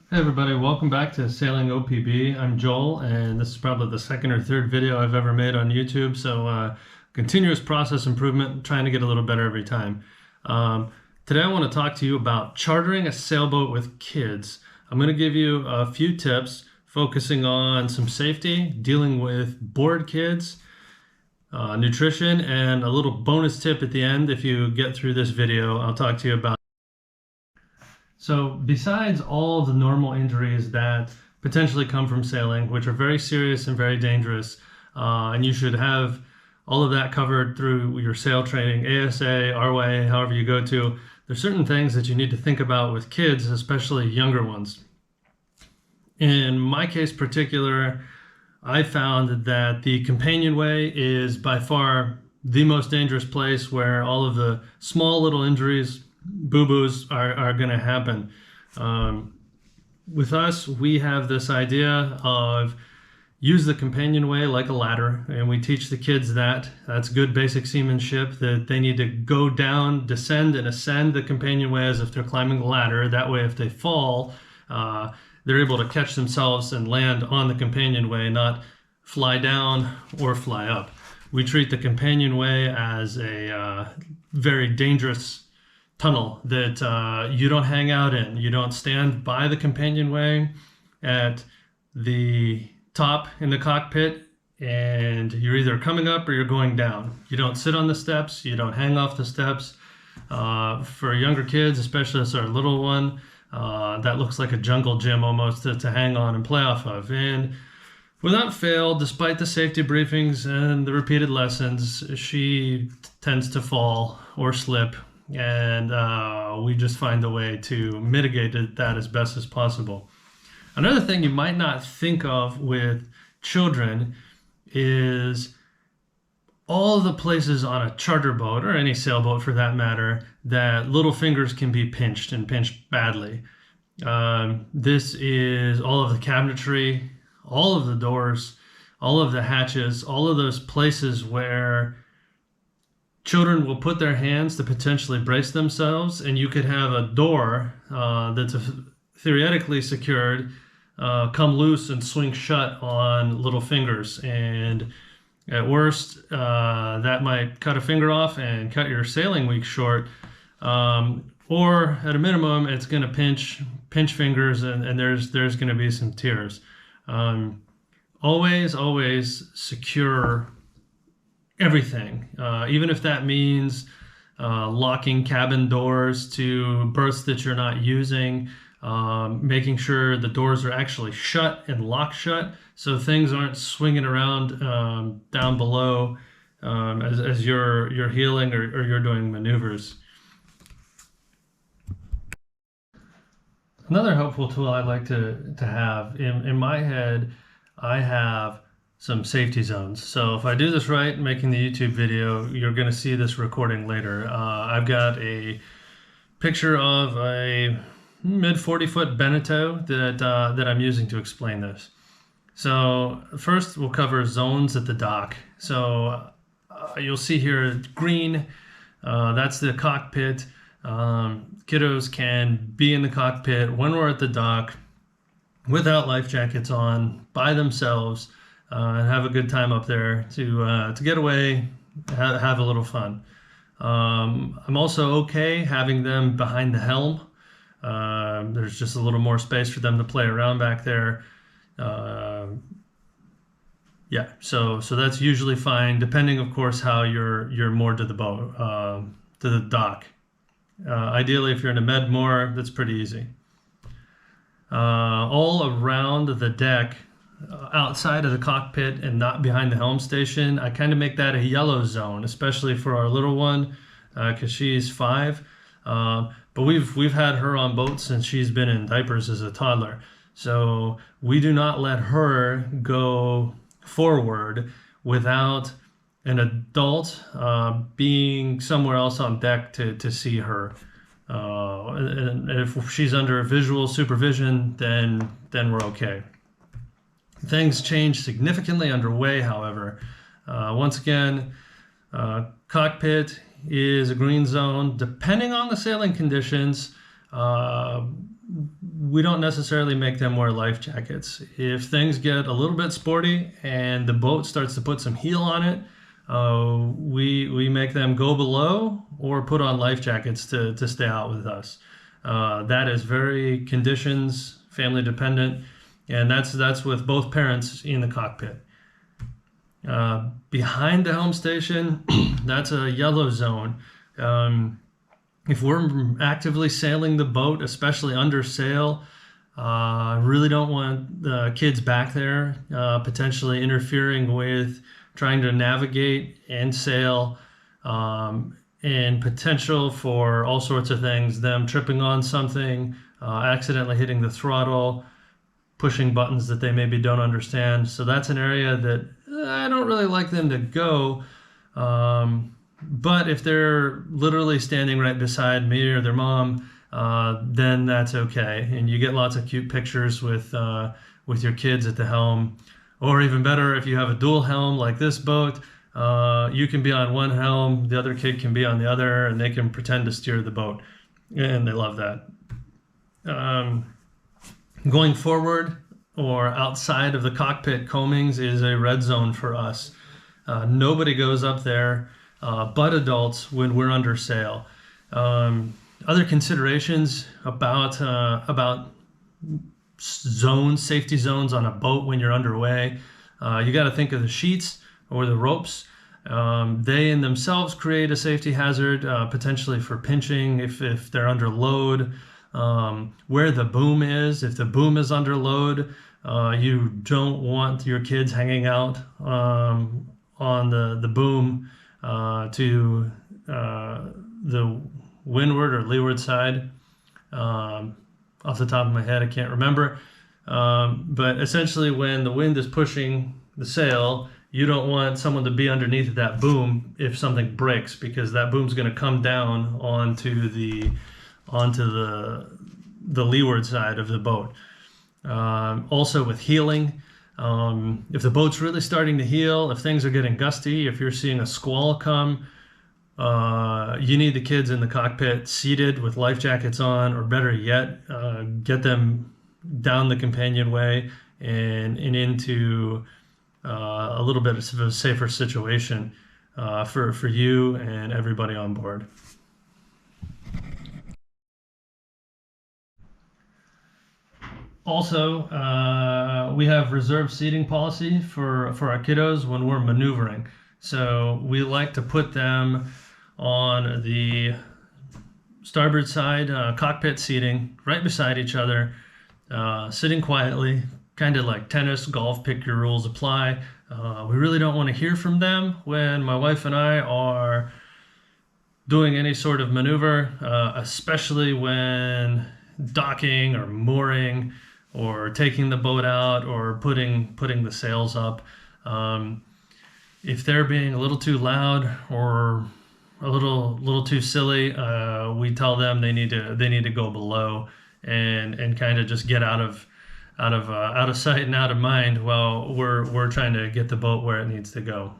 Hey everybody, welcome back to Sailing OPB. I'm Joel, and this is probably the second or third video I've ever made on YouTube. So continuous process improvement, trying to get a little better every time. Today I want to talk to you about chartering a sailboat with kids. I'm going to give you a few tips focusing on some safety, dealing with bored kids, nutrition, and a little bonus tip at the end. If you get through this video, I'll talk to you about. So besides all the normal injuries that potentially come from sailing, which are very serious and very dangerous, and you should have all of that covered through your sail training, ASA, RYA, however you go to, there's certain things that you need to think about with kids, especially younger ones. In my case particular, I found that the companionway is by far the most dangerous place where all of the small little injuries, boo-boos are going to happen. With us, we have this idea of use the companionway like a ladder, and we teach the kids that. That's good basic seamanship, that they need to go down, descend, and ascend the companionway as if they're climbing a ladder. That way, if they fall, they're able to catch themselves and land on the companionway, not fly down or fly up. We treat the companionway as a very dangerous tunnel that you don't hang out in. You don't stand by the companionway at the top in the cockpit, and you're either coming up or you're going down. You don't sit on the steps. You don't hang off the steps. For younger kids, especially as our little one, that looks like a jungle gym almost to hang on and play off of. And without fail, despite the safety briefings and the repeated lessons, she tends to fall or slip, and we just find a way to mitigate that as best as possible. Another thing you might not think of with children is all the places on a charter boat, or any sailboat for that matter, that little fingers can be pinched, and pinched badly. This is all of the cabinetry, all of the doors, all of the hatches, all of those places where children will put their hands to potentially brace themselves, and you could have a door that's theoretically secured come loose and swing shut on little fingers. And at worst, that might cut a finger off and cut your sailing week short. Or at a minimum, it's going to pinch fingers, and there's going to be some tears. Always secure everything, even if that means locking cabin doors to berths that you're not using, making sure the doors are actually shut and locked shut so things aren't swinging around down below as you're heeling or you're doing maneuvers. Another helpful tool I like to have in my head, I have some safety zones. So if I do this right, making the YouTube video, you're going to see this recording later. I've got a picture of a mid 40-foot Beneteau that I'm using to explain this. So first we'll cover zones at the dock. So you'll see here green, that's the cockpit. Kiddos can be in the cockpit when we're at the dock without life jackets on, by themselves, and have a good time up there to get away, have a little fun. I'm also okay having them behind the helm. There's just a little more space for them to play around back there. Yeah, so that's usually fine, depending, of course, how you're moored to the boat, to the dock. Ideally, if you're in a med moor, that's pretty easy. All around the deck, outside of the cockpit and not behind the helm station, I kind of make that a yellow zone, especially for our little one, because she's 5. But we've had her on boats since she's been in diapers as a toddler. So we do not let her go forward without an adult being somewhere else on deck to see her. And if she's under visual supervision, then we're okay. Things change significantly underway, however. Once again, cockpit is a green zone. Depending on the sailing conditions, we don't necessarily make them wear life jackets. If things get a little bit sporty and the boat starts to put some heel on it, we make them go below or put on life jackets to stay out with us. That is very conditions, family dependent, and that's with both parents in the cockpit. Behind the helm station, that's a yellow zone. If we're actively sailing the boat, especially under sail, I really don't want the kids back there potentially interfering with trying to navigate and sail, and potential for all sorts of things, them tripping on something, accidentally hitting the throttle, pushing buttons that they maybe don't understand. So that's an area that I don't really like them to go. But if they're literally standing right beside me or their mom, then that's okay. And you get lots of cute pictures with your kids at the helm. Or even better, if you have a dual helm like this boat, you can be on one helm, the other kid can be on the other, and they can pretend to steer the boat. And they love that. Going forward or outside of the cockpit coamings is a red zone for us. Nobody goes up there but adults when we're under sail. Other considerations about zones, safety zones on a boat when you're underway. You got to think of the sheets or the ropes. They in themselves create a safety hazard, potentially for pinching if they're under load. Where the boom is, if the boom is under load, you don't want your kids hanging out on the boom to the windward or leeward side. Off the top of my head, I can't remember. But essentially, when the wind is pushing the sail, you don't want someone to be underneath that boom if something breaks, because that boom's going to come down onto the leeward side of the boat. Also with heeling, if the boat's really starting to heel, if things are getting gusty, if you're seeing a squall come, you need the kids in the cockpit seated with life jackets on, or better yet, get them down the companionway and into a little bit of a safer situation for you and everybody on board. Also, we have reserved seating policy for our kiddos when we're maneuvering. So we like to put them on the starboard side cockpit seating, right beside each other, sitting quietly, kind of like tennis, golf, pick your rules, apply. We really don't want to hear from them when my wife and I are doing any sort of maneuver, especially when docking or mooring or taking the boat out or putting the sails up. If they're being a little too loud or a little too silly, we tell them they need to go below and kind of just get out of sight and out of mind while we're trying to get the boat where it needs to go.